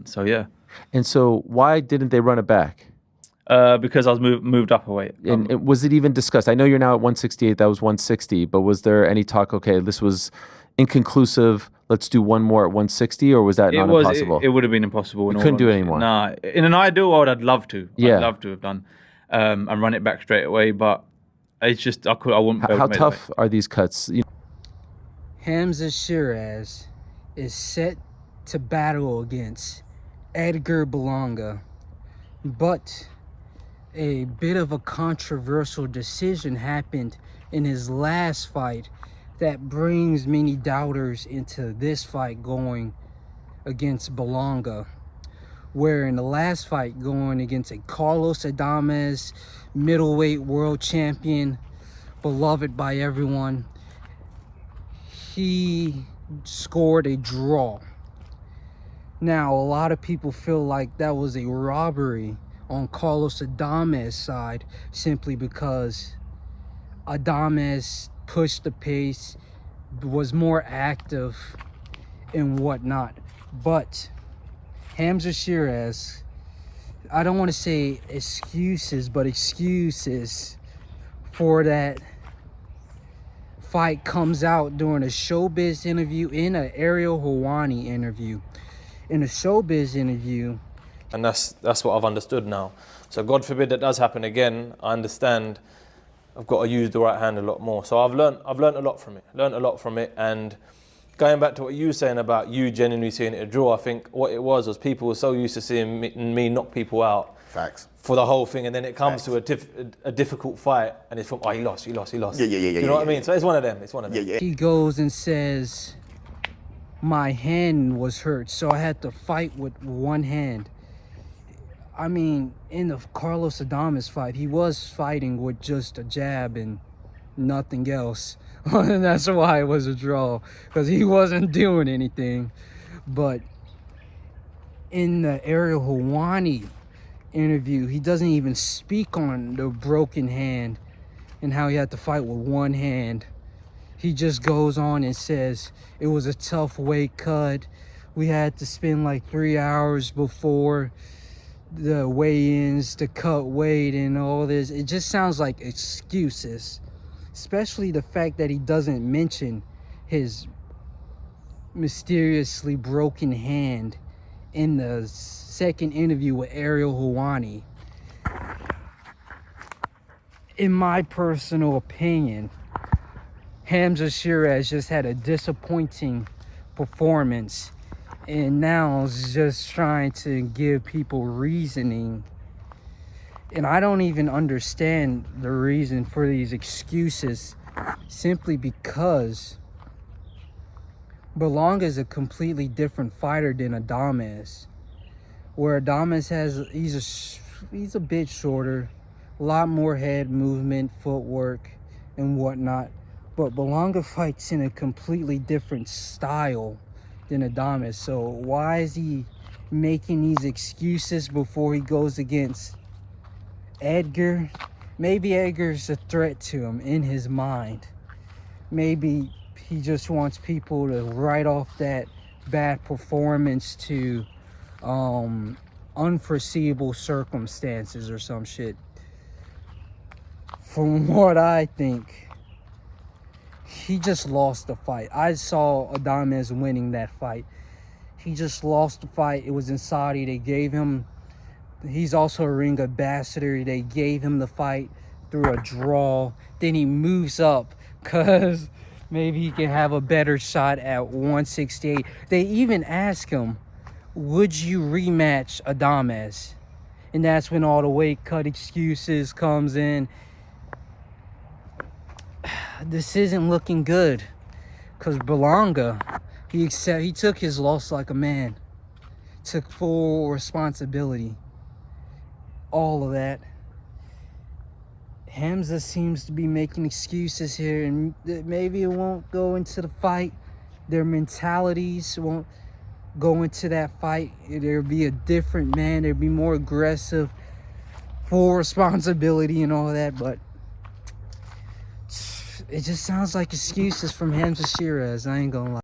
So yeah. And so why didn't they run it back? Because I was moved up a weight. And was it even discussed? I know you're now at 168. That was 160. But was there any talk? Okay, this was inconclusive. Let's do one more at 160, or was that not impossible? It would have been impossible. You couldn't do it anymore. Nah. In an ideal world, I'd love to. Yeah. I'd love to have done and run it back straight away. But it's just I wouldn't. How tough are these cuts? Hamzah Sheeraz is set to battle against Edgar Berlanga, but a bit of a controversial decision happened in his last fight that brings many doubters into this fight going against Berlanga, where in the last fight going against a Carlos Adames, middleweight world champion, beloved by everyone, he scored a draw. Now, a lot of people feel like that was a robbery on Carlos Adames' side, simply because Adames pushed the pace, was more active and whatnot. But Hamzah Sheeraz, I don't want to say excuses, but excuses for that fight comes out during a Showbizz interview, in an Ariel Hawani interview. In a Showbizz interview. And that's what I've understood now. So God forbid that does happen again. I understand I've got to use the right hand a lot more. So I've learned a lot from it. And going back to what you were saying about you genuinely seeing it a draw, I think what it was people were so used to seeing me knock people out. Facts. For the whole thing, and then it comes to a difficult fight, and it's from, he lost. Yeah. You know what I mean? So it's one of them. Yeah. He goes and says, my hand was hurt, so I had to fight with one hand. I mean, in the Carlos Adames fight, he was fighting with just a jab and nothing else. And that's why it was a draw, because he wasn't doing anything. But in the Ariel Hawani interview, he doesn't even speak on the broken hand and how he had to fight with one hand. He just goes on and says it was a tough weight cut. We had to spend like 3 hours before the weigh-ins to cut weight and all this. It just sounds like excuses, especially the fact that he doesn't mention his mysteriously broken hand in the second interview with Ariel Hawani. In my personal opinion, Hamzah Sheeraz just had a disappointing performance, and now is just trying to give people reasoning. And I don't even understand the reason for these excuses, simply because Berlanga is a completely different fighter than Adames. Where Adames he's a bit shorter, a lot more head movement, footwork, and whatnot. But Berlanga fights in a completely different style than Adames. So why is he making these excuses before he goes against Edgar? Maybe Edgar's a threat to him in his mind. Maybe he just wants people to write off that bad performance to unforeseeable circumstances or some shit. From what I think, he just lost the fight. I saw Adames winning that fight. He just lost the fight. It was in Saudi. They gave him, he's also a ring ambassador. They gave him the fight through a draw. Then he moves up because maybe he can have a better shot at 168. They even asked him, would you rematch Adames? And that's when all the weight cut excuses comes in. This isn't looking good, because Berlanga, he took his loss like a man, took full responsibility, all of that. Hamzah seems to be making excuses here, and maybe it won't go into the fight. Their mentalities won't go into that fight. There'll be a different man. There'll be more aggressive, full responsibility and all that, but it just sounds like excuses from Hamzah Sheeraz. I ain't gonna lie.